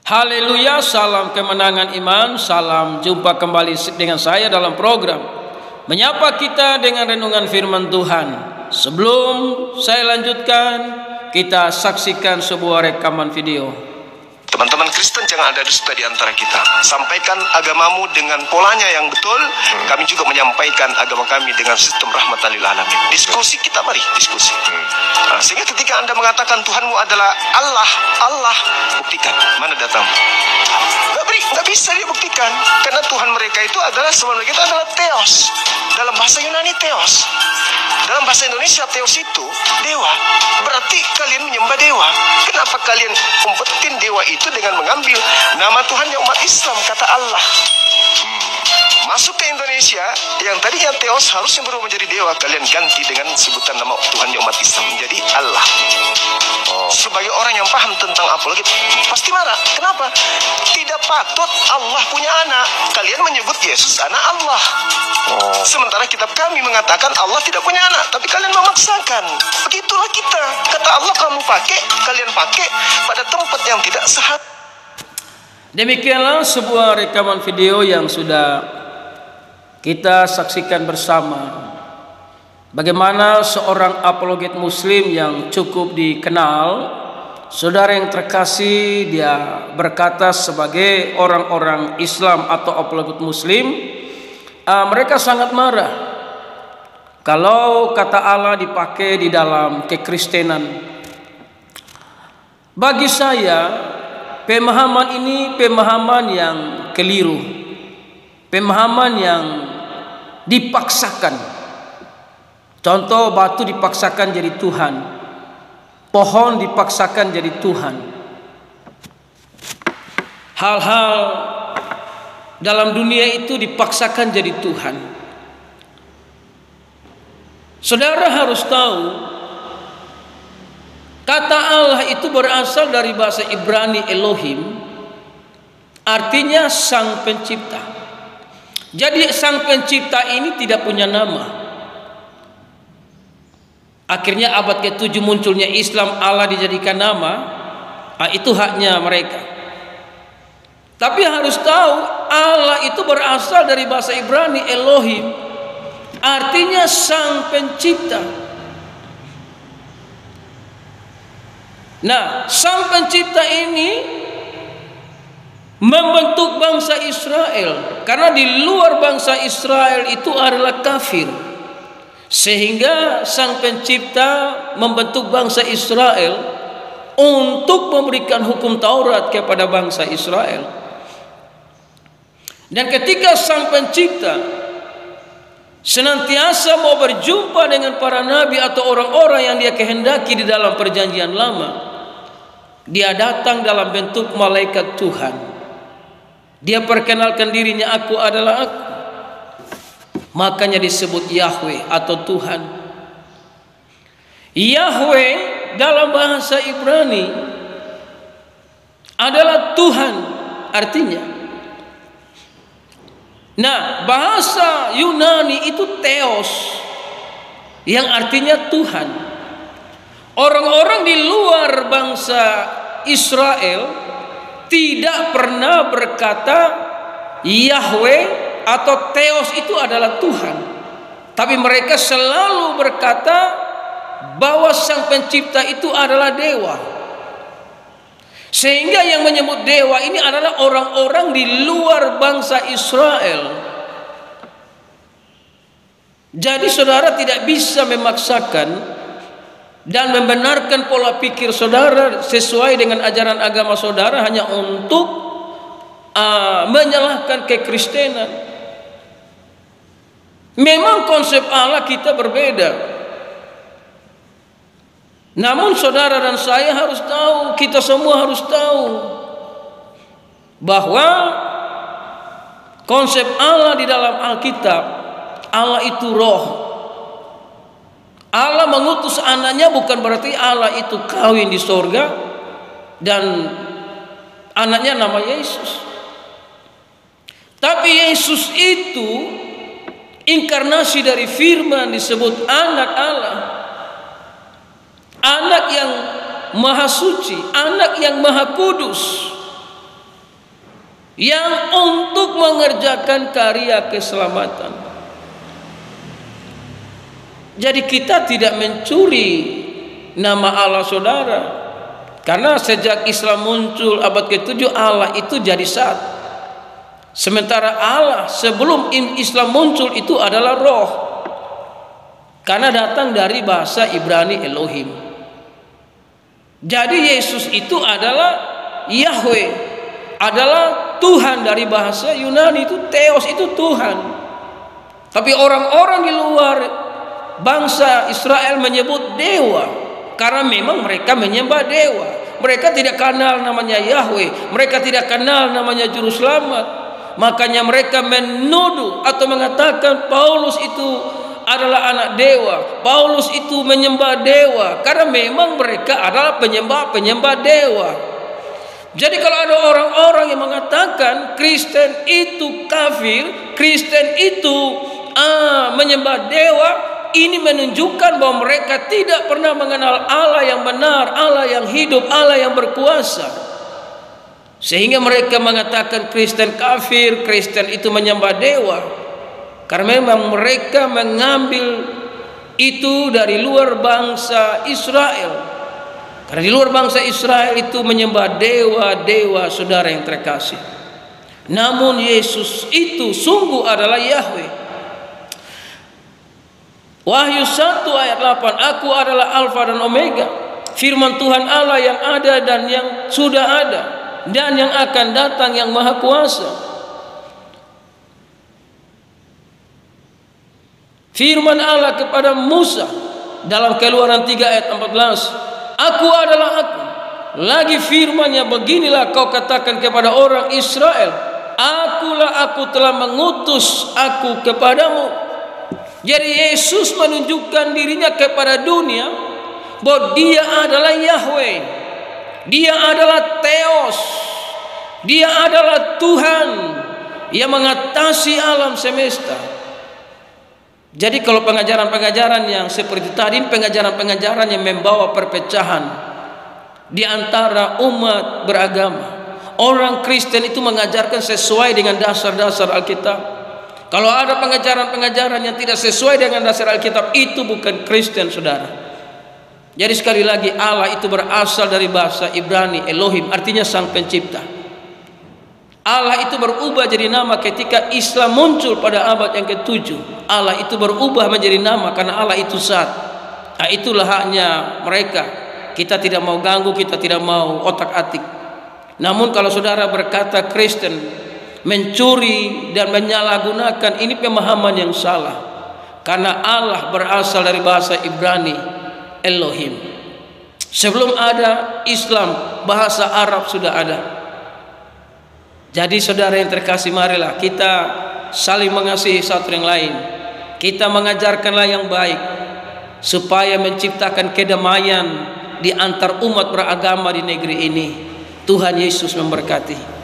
Haleluya, salam kemenangan iman, salam jumpa kembali dengan saya dalam program Menyapa Kita dengan renungan firman Tuhan. Sebelum saya lanjutkan, kita saksikan sebuah rekaman video. Teman-teman Kristen, jangan ada dusta di antara kita. Sampaikan agamamu dengan polanya yang betul. Kami juga menyampaikan agama kami dengan sistem rahmatan lil alamin. Diskusi kita, mari diskusi. Sehingga ketika Anda mengatakan Tuhanmu adalah Allah, buktikan. Mana datamu? Nggak bisa dibuktikan. Karena Tuhan mereka itu adalah, sebenarnya itu adalah Theos. Dalam bahasa Yunani Theos. Dalam bahasa Indonesia Theos itu dewa. Berarti kalian menyembah dewa. Kenapa kalian umpetin dewa itu dengan mengambil nama Tuhan yang umat Islam, kata Allah? Masuk ke Indonesia, yang tadinya Theos harusnya berubah menjadi dewa, kalian ganti dengan sebutan nama Tuhan yang umat Islam menjadi Allah. Sebagai orang yang paham tentang apologi, pasti marah. Kenapa? Tidak patut Allah punya anak. Kalian menyebut Yesus anak Allah. Sementara kitab kami mengatakan Allah tidak punya anak, tapi kalian memaksakan. Begitulah kita. Kata Allah, kamu pakai, kalian pakai pada tempat yang tidak sehat. Demikianlah sebuah rekaman video yang sudah kita saksikan bersama. Bagaimana seorang apologet muslim yang cukup dikenal, saudara yang terkasih, dia berkata sebagai orang-orang Islam atau apologet muslim, mereka sangat marah kalau kata Allah dipakai di dalam kekristenan. Bagi saya, pemahaman ini pemahaman yang keliru, pemahaman yang dipaksakan. Contoh, batu dipaksakan jadi Tuhan, pohon dipaksakan jadi Tuhan. Hal-hal dalam dunia itu dipaksakan jadi Tuhan. Saudara harus tahu, kata Allah itu berasal dari bahasa Ibrani Elohim, artinya Sang Pencipta. Jadi Sang Pencipta ini tidak punya nama. Akhirnya abad ke-7 munculnya Islam, Allah dijadikan nama. Itu haknya mereka. Tapi harus tahu, Allah itu berasal dari bahasa Ibrani Elohim, artinya Sang Pencipta. Nah, Sang Pencipta ini membentuk bangsa Israel, karena di luar bangsa Israel itu adalah kafir. Sehingga Sang Pencipta membentuk bangsa Israel untuk memberikan hukum Taurat kepada bangsa Israel. Dan ketika Sang Pencipta senantiasa mau berjumpa dengan para nabi atau orang-orang yang dia kehendaki di dalam perjanjian lama, dia datang dalam bentuk malaikat Tuhan. Dia perkenalkan dirinya, aku adalah aku. Makanya disebut Yahweh atau Tuhan. Yahweh dalam bahasa Ibrani adalah Tuhan artinya. Nah, bahasa Yunani itu Theos yang artinya Tuhan. Orang-orang di luar bangsa Israel tidak pernah berkata Yahweh atau Theos itu adalah Tuhan, tapi mereka selalu berkata bahwa Sang Pencipta itu adalah dewa. Sehingga yang menyebut dewa ini adalah orang-orang di luar bangsa Israel. Jadi saudara tidak bisa memaksakan dan membenarkan pola pikir saudara sesuai dengan ajaran agama saudara hanya untuk menyalahkan kekristenan. Memang konsep Allah kita berbeda. Namun saudara dan saya harus tahu, kita semua harus tahu bahwa konsep Allah di dalam Alkitab, Allah itu roh. Allah mengutus anaknya bukan berarti Allah itu kawin di sorga dan anaknya nama Yesus. Tapi Yesus itu inkarnasi dari firman, disebut anak Allah, anak yang maha suci, anak yang maha kudus. yang untuk mengerjakan karya keselamatan. Jadi kita tidak mencuri nama Allah, saudara, karena sejak Islam muncul abad ke-7, Allah itu jadi satu. Sementara Allah sebelum Islam muncul itu adalah roh, karena datang dari bahasa Ibrani Elohim. Jadi Yesus itu adalah Yahweh, adalah Tuhan. Dari bahasa Yunani itu Theos, itu Tuhan. Tapi orang-orang di luar bangsa Israel menyebut dewa, karena memang mereka menyembah dewa. Mereka tidak kenal namanya Yahweh, mereka tidak kenal namanya Juru Selamat. Makanya mereka menuduh atau mengatakan Paulus itu adalah anak dewa, Paulus itu menyembah dewa, karena memang mereka adalah penyembah dewa. Jadi kalau ada orang-orang yang mengatakan Kristen itu kafir, Kristen itu menyembah dewa, ini menunjukkan bahwa mereka tidak pernah mengenal Allah yang benar, Allah yang hidup, Allah yang berkuasa. Sehingga mereka mengatakan Kristen kafir, Kristen itu menyembah dewa, karena memang mereka mengambil itu dari luar bangsa Israel. Karena di luar bangsa Israel itu menyembah dewa-dewa, saudara yang terkasih. Namun Yesus itu sungguh adalah Yahweh. Wahyu 1 ayat 8, Aku adalah Alfa dan Omega, firman Tuhan Allah yang ada dan yang sudah ada dan yang akan datang, yang maha kuasa. Firman Allah kepada Musa dalam Keluaran 3 ayat 14, Aku adalah Aku. Lagi firman-Nya, beginilah kau katakan kepada orang Israel, Akulah Aku telah mengutus Aku kepadamu. Jadi Yesus menunjukkan dirinya kepada dunia bahwa Dia adalah Yahweh, Dia adalah Theos, Dia adalah Tuhan yang mengatasi alam semesta. Jadi kalau pengajaran-pengajaran yang seperti tadi, pengajaran-pengajaran yang membawa perpecahan di antara umat beragama. Orang Kristen itu mengajarkan sesuai dengan dasar-dasar Alkitab. Kalau ada pengajaran-pengajaran yang tidak sesuai dengan dasar Alkitab, itu bukan Kristen, saudara. Jadi sekali lagi, Allah itu berasal dari bahasa Ibrani Elohim, artinya Sang Pencipta. Allah itu berubah jadi nama ketika Islam muncul pada abad yang ke-7. Allah itu berubah menjadi nama karena Allah itu zat. Nah, itulah haknya mereka. Kita tidak mau ganggu, kita tidak mau otak-atik. Namun kalau saudara berkata Kristen mencuri dan menyalahgunakan, ini pemahaman yang salah. Karena Allah berasal dari bahasa Ibrani Elohim. Sebelum ada Islam, bahasa Arab sudah ada. Jadi saudara yang terkasih, marilah kita saling mengasihi satu yang lain. Kita mengajarkanlah yang baik supaya menciptakan kedamaian di antar umat beragama di negeri ini. Tuhan Yesus memberkati.